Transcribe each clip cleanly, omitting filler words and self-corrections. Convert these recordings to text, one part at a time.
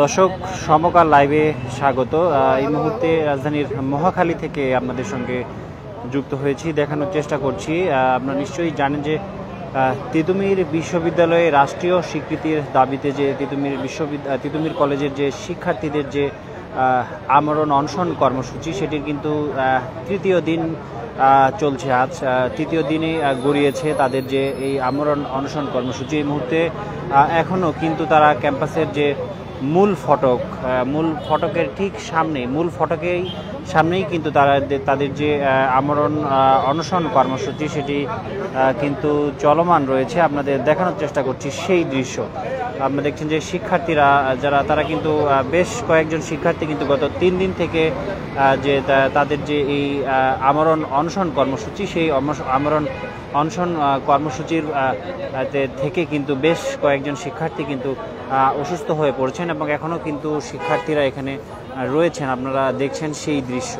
দর্শক সমকাল লাইভে স্বাগত। এই মুহূর্তে রাজধানীর মহাখালী থেকে আপনাদের সঙ্গে যুক্ত হয়েছি, দেখানোর চেষ্টা করছি। আপনারা নিশ্চয়ই জানেন যে তিতুমির বিশ্ববিদ্যালয়ে রাষ্ট্রীয় স্বীকৃতির দাবিতে যে তিতুমির কলেজের যে শিক্ষার্থীদের যে আমরণ অনশন কর্মসূচি, সেটির কিন্তু তৃতীয় দিন চলছে। আজ তৃতীয় দিনে গড়িয়েছে তাদের যে এই আমরণ অনশন কর্মসূচি। এই মুহূর্তে এখনও কিন্তু তারা ক্যাম্পাসের যে মূল ফটকের ঠিক সামনে, মূল ফটকের সামনেই কিন্তু তাদের যে আমরণ অনশন কর্মসূচি সেটি কিন্তু চলমান রয়েছে। আপনাদের দেখানোর চেষ্টা করছি সেই দৃশ্য। আপনারা দেখছেন যে শিক্ষার্থীরা তারা কিন্তু বেশ কয়েকজন শিক্ষার্থী কিন্তু গত 3 দিন থেকে যে তাদের যে এই আমরণ অনশন কর্মসূচি, সেই আমরণ অনশন কর্মসূচির থেকে কিন্তু বেশ কয়েকজন শিক্ষার্থী কিন্তু অসুস্থ হয়ে পড়েছেন এবং এখনও কিন্তু শিক্ষার্থীরা এখানে রয়েছেন। আপনারা দেখছেন সেই দৃশ্য।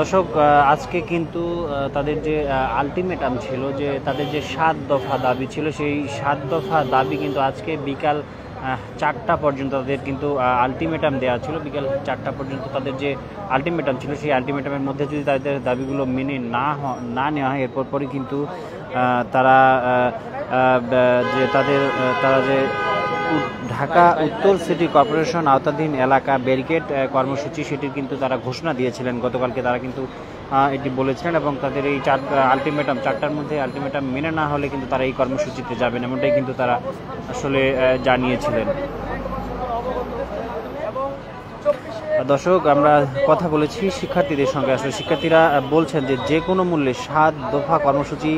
দর্শক, আজকে কিন্তু তাদের যে আলটিমেটাম ছিল, যে তাদের যে 7 দফা দাবি ছিল, সেই 7 দফা দাবি কিন্তু আজকে বিকাল 4টা পর্যন্ত তাদের কিন্তু আলটিমেটাম দেওয়া ছিল। বিকাল 4টা পর্যন্ত তাদের যে আলটিমেটাম ছিল, সেই আলটিমেটামের মধ্যে যদি তাদের দাবিগুলো মেনে না নেওয়া হয়, এরপরই কিন্তু তারা যে ঢাকা উত্তর সিটি কর্পোরেশন আওতাধীন এলাকা ব্যারিকেড কর্মসূচি, সেটির কিন্তু তারা ঘোষণা দিয়েছিলেন গতকালকে। তারা কিন্তু এটি বলেছিলেন এবং তাদের এই 4টার মধ্যে আলটিমেটাম মেনে না হলে কিন্তু তারা এই কর্মসূচিতে যাবেন, এমনটাই কিন্তু তারা আসলে জানিয়েছিলেন। দর্শক, আমরা কথা বলেছি শিক্ষার্থীদের সঙ্গে। আসলে শিক্ষার্থীরা বলছেন যে কোনো মূল্যে 7 দফা কর্মসূচি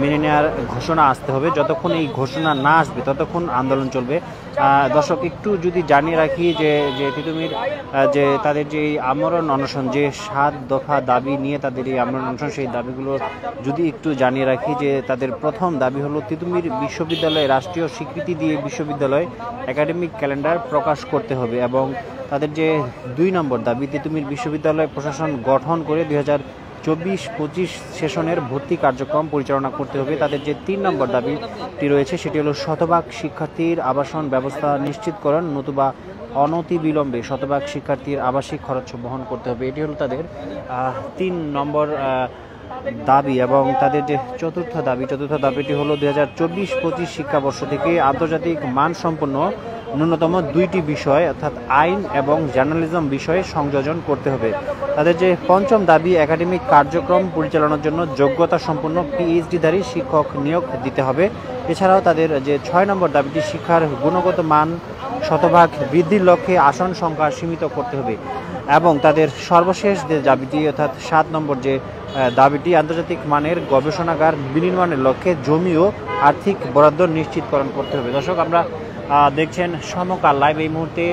মেনে নেওয়ার ঘোষণা আসতে হবে। যতক্ষণ এই ঘোষণা না আসবে ততক্ষণ আন্দোলন চলবে। দর্শক, একটু যদি জানিয়ে রাখি যে তিতুমির যে তাদের যে আমরণ অনশন, যে 7 দফা দাবি নিয়ে তাদের এই আমরণ অনশন, সেই দাবিগুলো যদি একটু জানিয়ে রাখি যে তাদের প্রথম দাবি হলো তিতুমির বিশ্ববিদ্যালয়ে রাষ্ট্রীয় স্বীকৃতি দিয়ে বিশ্ববিদ্যালয় একাডেমিক ক্যালেন্ডার প্রকাশ করতে হবে এবং তাদের যে 2 নম্বর দাবি, তিতুমির বিশ্ববিদ্যালয় প্রশাসন গঠন করে 2024-25 সেশনের ভর্তি কার্যক্রম পরিচালনা করতে হবে। তাদের যে 3 নম্বর দাবিটি রয়েছে সেটি হলো শতভাগ শিক্ষার্থীর আবাসন ব্যবস্থা নিশ্চিতকরণ, নতুবা অনতিবিলম্বে শতভাগ শিক্ষার্থীর আবাসিক খরচ বহন করতে হবে। এটি হলো তাদের 3 নম্বর দাবি। এবং তাদের যে চতুর্থ দাবিটি হলো 2024-25 শিক্ষাবর্ষ থেকে আন্তর্জাতিক মানসম্পন্ন ন্যূনতম 2টি বিষয় অর্থাৎ আইন এবং জার্নালিজম বিষয়ে সংযোজন করতে হবে। তাদের যে 5ম দাবি, একাডেমিক কার্যক্রম পরিচালনার জন্য যোগ্যতা সম্পন্ন পিএইচডিধারী শিক্ষক নিয়োগ দিতে হবে। এছাড়াও তাদের যে 6 নম্বর দাবিটি, শিক্ষার গুণগত মান শতভাগ বৃদ্ধির লক্ষ্যে আসন সংখ্যা সীমিত করতে হবে। এবং তাদের সর্বশেষ যে দাবিটি অর্থাৎ 7 নম্বর যে দাবিটি, আন্তর্জাতিক মানের গবেষণাগার বিনির্মাণের লক্ষ্যে জমি ও আর্থিক বরাদ্দ নিশ্চিতকরণ করতে হবে। দর্শক, আমরা দেখছেন সমকাল লাইভ এই মুহূর্তে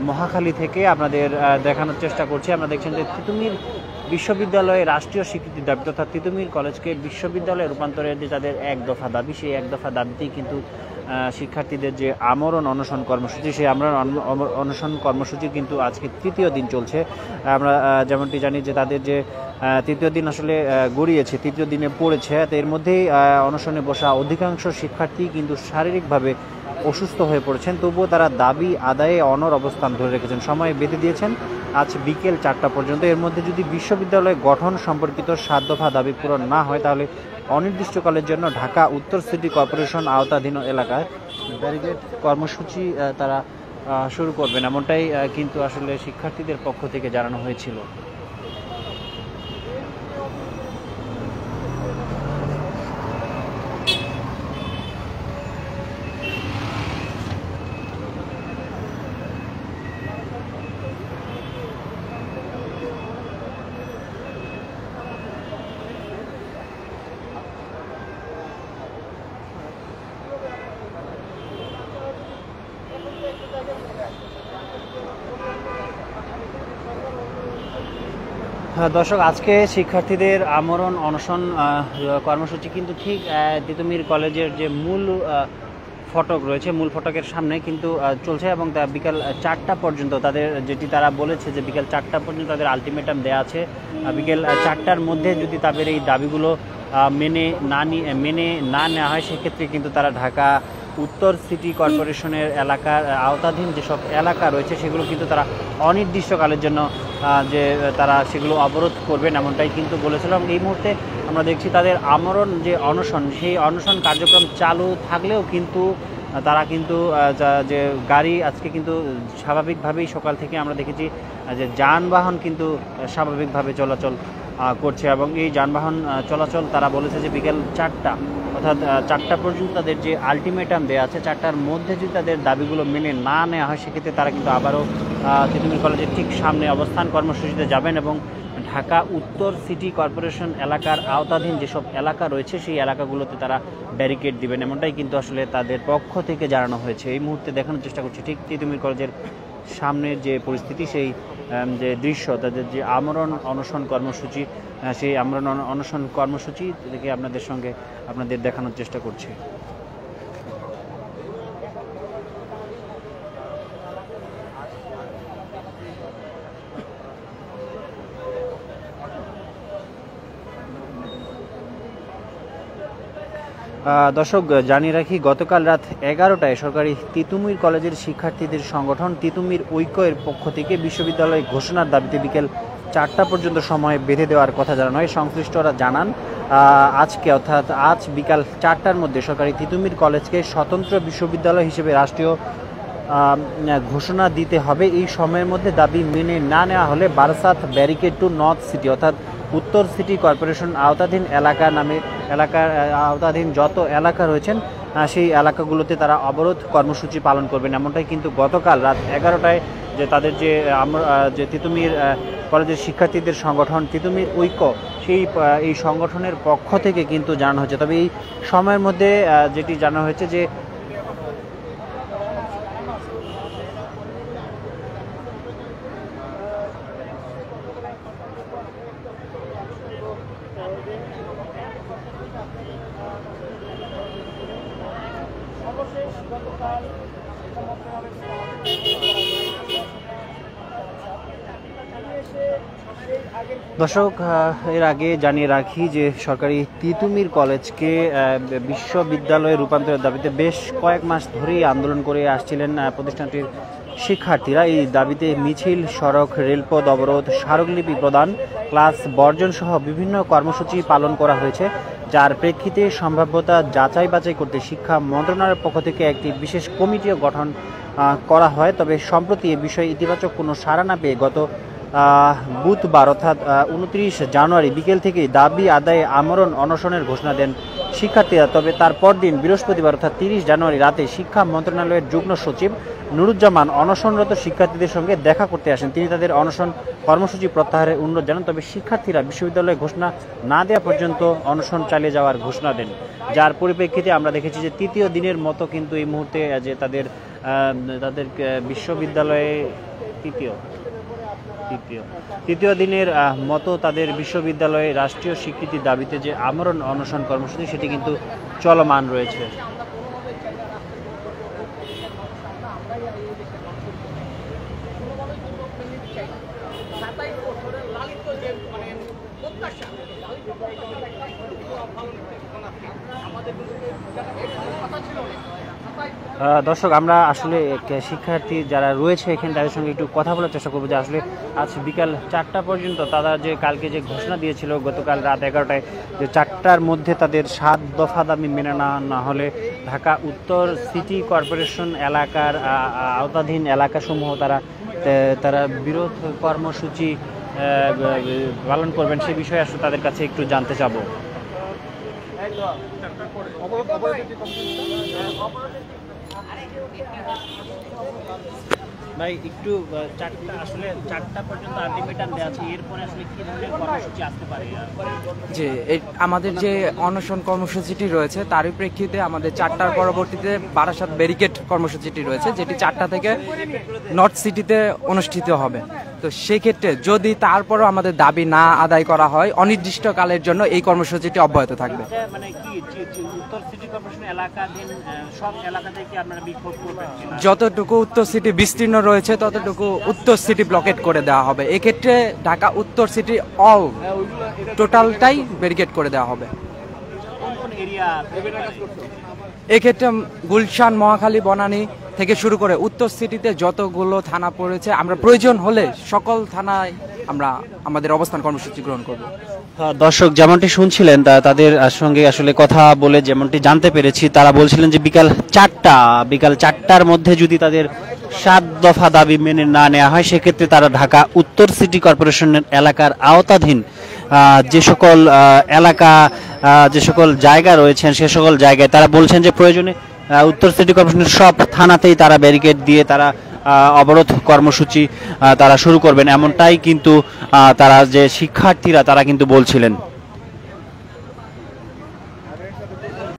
মহাখালী থেকে আপনাদের দেখানোর চেষ্টা করছি। আমরা দেখছেন যে তিতুমির বিশ্ববিদ্যালয়ে রাষ্ট্রীয় স্বীকৃতির দাবি তথা তিতুমির কলেজকে বিশ্ববিদ্যালয়ে রূপান্তরের যে তাদের 1 দফা দাবি, সেই 1 দফা দাবিতেই কিন্তু শিক্ষার্থীদের যে আমরণ অনশন কর্মসূচি, সেই আমরণ অনশন কর্মসূচি কিন্তু আজকে তৃতীয় দিন চলছে। আমরা যেমনটি জানি যে তাদের যে তৃতীয় দিন আসলে গড়িয়েছে, তৃতীয় দিনে পড়েছে। তো এর মধ্যেই অনশনে বসা অধিকাংশ শিক্ষার্থী কিন্তু শারীরিকভাবে অসুস্থ হয়ে পড়েছেন, তবুও তারা দাবি আদায়ে অনড় অবস্থান ধরে রেখেছেন। সময় বেঁধে দিয়েছেন আজ বিকেল 4টা পর্যন্ত। এর মধ্যে যদি বিশ্ববিদ্যালয় গঠন সম্পর্কিত 7 দফা দাবি পূরণ না হয়, তাহলে অনির্দিষ্টকালের জন্য ঢাকা উত্তর সিটি কর্পোরেশন আওতাধীন এলাকায় ব্যারিকেড কর্মসূচি তারা শুরু করবেন, এমনটাই কিন্তু আসলে শিক্ষার্থীদের পক্ষ থেকে জানানো হয়েছিল। দর্শক, আজকে শিক্ষার্থীদের আমরণ অনশন কর্মসূচি কিন্তু ঠিক তিতুমির কলেজের যে মূল ফটক রয়েছে, মূল ফটকের সামনে কিন্তু চলছে এবং বিকাল 4টা পর্যন্ত তাদের যেটি তারা বলেছে যে বিকাল 4টা পর্যন্ত তাদের আলটিমেটাম দেওয়া আছে। বিকেল 4টার মধ্যে যদি তাদের এই দাবিগুলো মেনে না নেওয়া হয়, সেক্ষেত্রে কিন্তু তারা ঢাকা উত্তর সিটি কর্পোরেশনের এলাকার আওতাধীন যেসব এলাকা রয়েছে সেগুলো কিন্তু তারা অনির্দিষ্টকালের জন্য যে তারা সেগুলো অবরোধ করবেন, এমনটাই কিন্তু বলেছিলাম। এই মুহূর্তে আমরা দেখছি তাদের আমরণ যে অনশন, সেই অনশন কার্যক্রম চালু থাকলেও কিন্তু তারা কিন্তু যে গাড়ি আজকে কিন্তু স্বাভাবিকভাবেই সকাল থেকে আমরা দেখেছি যে যানবাহন কিন্তু স্বাভাবিকভাবে চলাচল করছে এবং এই যানবাহন চলাচল তারা বলেছে যে বিকেল 4টা অর্থাৎ 4টা পর্যন্ত তাদের যে আলটিমেটাম দেওয়া আছে, 4টার মধ্যে যদি তাদের দাবিগুলো মেনে না নেওয়া হয়, সেক্ষেত্রে তারা কিন্তু আবারও তিতুমির কলেজের ঠিক সামনে অবস্থান কর্মসূচিতে যাবেন এবং ঢাকা উত্তর সিটি কর্পোরেশন এলাকার আওতাধীন যেসব এলাকা রয়েছে সেই এলাকাগুলোতে তারা ব্যারিকেড দিবেন, এমনটাই কিন্তু আসলে তাদের পক্ষ থেকে জানানো হয়েছে। এই মুহূর্তে দেখানোর চেষ্টা করছি ঠিক তিতুমির কলেজের সামনের যে পরিস্থিতি, সেই যে দৃশ্য, তাদের যে আমরণ অনশন কর্মসূচি, সেই আমরণ অনশন কর্মসূচি থেকে আপনাদের দেখানোর চেষ্টা করছি। দর্শক, জানিয়ে রাখি, গতকাল রাত 11টায় সরকারি তিতুমির কলেজের শিক্ষার্থীদের সংগঠন তিতুমির ঐক্যের পক্ষ থেকে বিশ্ববিদ্যালয় ঘোষণার দাবিতে বিকেল 4টা পর্যন্ত সময় বেঁধে দেওয়ার কথা জানানো হয়। সংশ্লিষ্টরা জানান আজকে অর্থাৎ আজ বিকাল 4টার মধ্যে সরকারি তিতুমির কলেজকে স্বতন্ত্র বিশ্ববিদ্যালয় হিসেবে রাষ্ট্রীয় ঘোষণা দিতে হবে। এই সময়ের মধ্যে দাবি মেনে না নেওয়া হলে Barasat barricade two north city অর্থাৎ উত্তর সিটি কর্পোরেশন আওতাধীন এলাকার আওতাধীন যত এলাকা রয়েছেন সেই এলাকাগুলোতে তারা অবরোধ কর্মসূচি পালন করবেন, এমনটাই কিন্তু গতকাল রাত 11টায় যে তাদের যে তিতুমির কলেজের শিক্ষার্থীদের সংগঠন তিতুমির ঐক্য, এই সংগঠনের পক্ষ থেকে কিন্তু জানানো হয়েছে। তবে এই সময়ের মধ্যে যেটি জানানো হয়েছে যে দর্শক, এর আগে জানিয়ে রাখি যে সরকারি তিতুমির কলেজকে বিশ্ববিদ্যালয়ে রূপান্তরের দাবিতে বেশ কয়েক মাস ধরেই আন্দোলন করে আসছিলেন প্রতিষ্ঠানটির শিক্ষার্থীরা। এই দাবিতে মিছিল, সড়ক, রেলপথ অবরোধ, স্মারকলিপি প্রদান, ক্লাস বর্জন সহ বিভিন্ন কর্মসূচি পালন করা হয়েছে, যার প্রেক্ষিতে সম্ভাব্যতা যাচাই বাছাই করতে শিক্ষা মন্ত্রণালয়ের পক্ষ থেকে একটি বিশেষ কমিটিও গঠন করা হয়। তবে সম্প্রতি এ বিষয়ে ইতিবাচক কোনো সাড়া না পেয়ে গত বুধবার অর্থাৎ 29 জানুয়ারি বিকেল থেকে দাবি আদায়ে আমরণ অনশনের ঘোষণা দেন শিক্ষার্থীরা। তবে তার পরদিন বৃহস্পতিবার অর্থাৎ 30 জানুয়ারি রাতে শিক্ষা মন্ত্রণালয়ের যুগ্ম সচিব নুরুজ্জামান অনশনরত শিক্ষার্থীদের সঙ্গে দেখা করতে আসেন। তিনি তাদের অনশন কর্মসূচি প্রত্যাহারের অনুরোধ জানান। তবে শিক্ষার্থীরা বিশ্ববিদ্যালয়ে ঘোষণা না দেওয়া পর্যন্ত অনশন চালিয়ে যাওয়ার ঘোষণা দেন, যার পরিপ্রেক্ষিতে আমরা দেখেছি যে তৃতীয় দিনের মতো কিন্তু এই মুহূর্তে যে তাদের বিশ্ববিদ্যালয়ে তৃতীয় দিনের মতো তাদের বিশ্ববিদ্যালয়ে রাষ্ট্রীয় স্বীকৃতির দাবিতে যে আমরণ অনশন কর্মসূচি সেটি কিন্তু চলমান রয়েছে। দর্শক, আমরা আসলে শিক্ষার্থী যারা রয়েছে এখানে তাদের সঙ্গে একটু কথা বলার চেষ্টা করবো যে আসলে আজ বিকাল 4টা পর্যন্ত তারা যে কালকে যে ঘোষণা দিয়েছিল গতকাল রাত 11টায় যে 4টার মধ্যে তাদের 7 দফা দাবি মেনে না হলে ঢাকা উত্তর সিটি কর্পোরেশন এলাকার আওতাধীন এলাকাসমূহ তারা বিরোধ কর্মসূচি পালন করবেন, সে বিষয়ে আসলে তাদের কাছে একটু জানতে চাবো। ভাই, একটু 4টা পর্যন্ত আলটিমেটাম দেওয়া আছে, এরপরে আসলে কি ধরনের কর্মসূচি আসতে পারে? যে আমাদের যে অনশন কর্মসূচিটি রয়েছে তারই প্রেক্ষিতে আমাদের 4টার পরবর্তীতে বারাসাত ব্যারিকেড কর্মসূচিটি রয়েছে, যেটি 4টা থেকে নর্থ সিটিতে অনুষ্ঠিত হবে। তো সেক্ষেত্রে যদি তারপরও আমাদের দাবি না আদায় করা হয়, অনির্দিষ্টকালের জন্য এই কর্মসূচিটি অব্যাহত থাকবে। মানে কি উত্তর সিটি কর্পোরেশন এলাকাধীন সব এলাকাতে কি আপনারা বিক্ষোভ করবেন? যতটুকু উত্তর সিটি বিস্তীর্ণ রয়েছে ততটুকু উত্তর সিটি ব্লকেট করে দেওয়া হবে। এক্ষেত্রে ঢাকা উত্তর সিটি অল টোটালটাই ব্যারিকেড করে দেওয়া হবে। কোন কোন এরিয়া? এক্ষেত্রে গুলশান, মহাখালী, বনানী থেকে শুরু করে উত্তর সিটিতে যতগুলো থানা পড়েছে, আমরা প্রয়োজন হলে সকল থানায় আমরা আমাদের অবস্থান কর্মসূচি গ্রহণ করব। দর্শক যেমনটি শুনছিলেন তাদের সঙ্গে আসলে কথা বলে যেমনটি জানতে পেরেছি, তারা বলছিলেন যে বিকাল 4টার মধ্যে যদি তাদের 7 দফা দাবি মেনে না নেওয়া হয়, সেক্ষেত্রে তারা ঢাকা উত্তর সিটি কর্পোরেশনের এলাকার আওতাধীন যে সকল এলাকা, যে সকল জায়গা রয়েছেন, সে সকল জায়গায় তারা বলছেন যে প্রয়োজনে উত্তর সিটি কর্পোরেশনের সব থানাতেই তারা ব্যারিকেড দিয়ে তারা অবরোধ কর্মসূচি তারা শুরু করবেন, এমনটাই কিন্তু তারা যে শিক্ষার্থীরা তারা কিন্তু বলছিলেন।